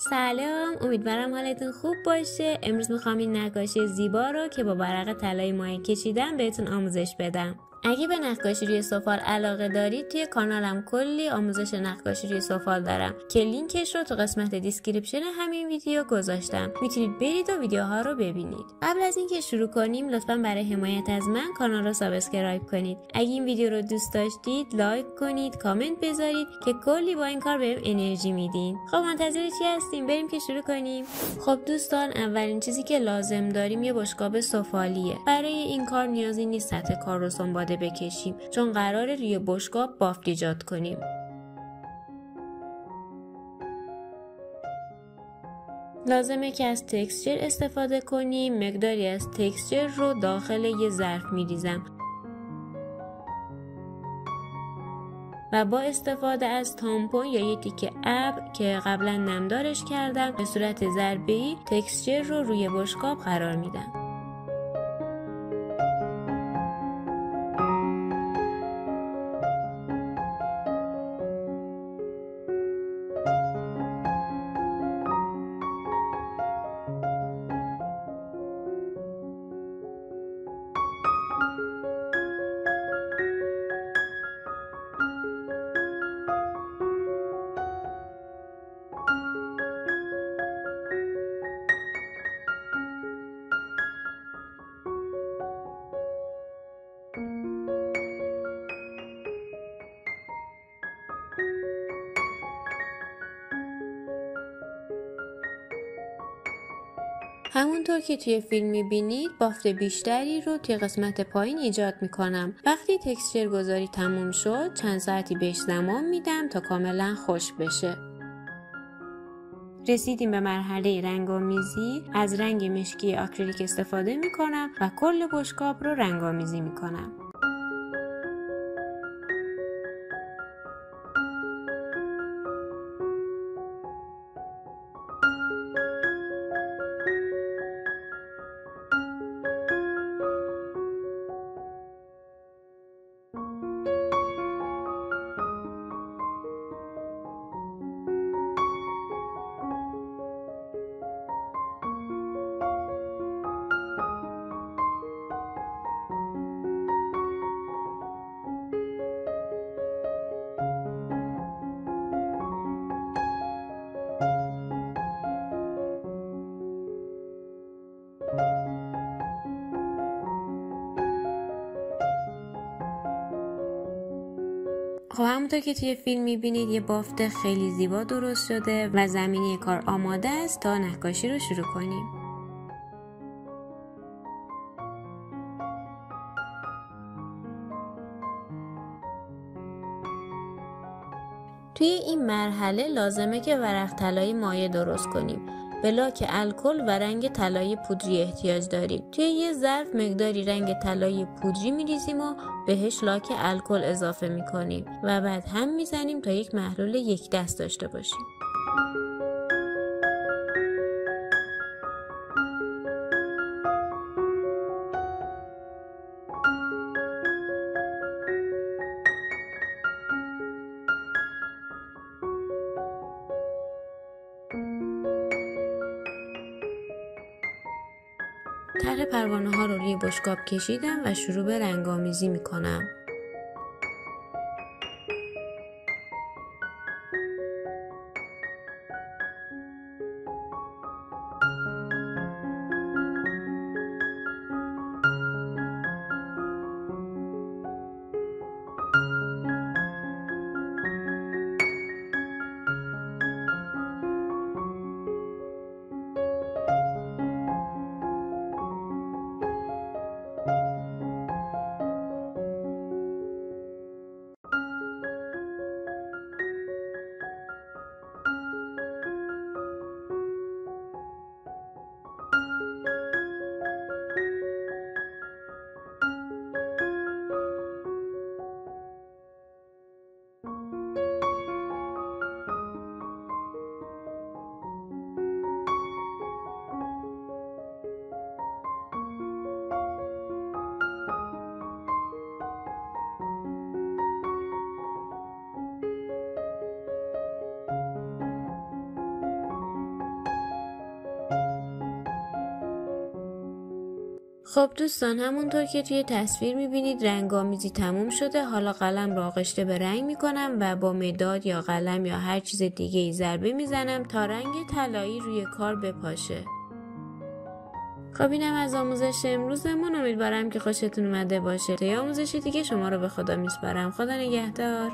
سلام، امیدوارم حالتون خوب باشه. امروز میخوام این نقاشی زیبا رو که با ورق طلای مایع کشیدم بهتون آموزش بدم. اگه به نقاشی روی سفال علاقه دارید توی کانالم کلی آموزش نقاشی روی سفال دارم که لینکش رو تو قسمت دیسکریپشن همین ویدیو گذاشتم. میتونید برید و ویدیوها رو ببینید. قبل از اینکه شروع کنیم لطفاً برای حمایت از من کانال رو سابسکرایب کنید. اگه این ویدیو رو دوست داشتید لایک کنید، کامنت بذارید که کلی با این کار بهم انرژی میدین. خب منتظر چی هستیم؟ بریم که شروع کنیم. خب دوستان، اولین چیزی که لازم داریم یه بشقاب سفالیه. برای این کار نیازی نیست سطح کار رو سنباده بکشیم چون قراره روی بشقاب بافت ایجاد کنیم. لازمه که از تکسچر استفاده کنیم. مقداری از تکسچر رو داخل یه ظرف میریزم و با استفاده از تامپون یا یه تیکه ابر که قبلا نمدارش کردم به صورت ضربه‌ای تکسچر رو روی بشقاب قرار میدم. همونطور که توی فیلم میبینید بافت بیشتری رو توی قسمت پایین ایجاد میکنم. وقتی تکسچر گذاری تموم شد چند ساعتی بهش زمان میدم تا کاملا خشک بشه. رسیدیم به مرحله رنگ‌آمیزی. از رنگ مشکی آکریلیک استفاده میکنم و کل بشقاب رو رنگ‌آمیزی میکنم. خب همونطور که توی فیلم میبینید یه بافت خیلی زیبا درست شده و زمینی کار آماده است تا نقاشی رو شروع کنیم. توی این مرحله لازمه که ورق طلای مایع درست کنیم. به لاک الکل و رنگ طلای پودری احتیاج داریم. توی یه ظرف مقداری رنگ طلای پودری میریزیم و بهش لاک الکل اضافه میکنیم و بعد هم میزنیم تا یک محلول یک دست داشته باشیم. طرح پروانه ها رو روی بشقاب کشیدم و شروع به رنگ‌آمیزی میکنم. خب دوستان، همونطور که توی تصویر میبینید رنگ‌آمیزی تموم شده. حالا قلم رو آغشته به رنگ میکنم و با مداد یا قلم یا هر چیز دیگه ای ضربه میزنم تا رنگ طلایی روی کار بپاشه. خب اینم از آموزش امروزمون. امیدوارم که خوشتون اومده باشه. تا آموزش دیگه شما رو به خدا میسپارم. خدا نگهدار.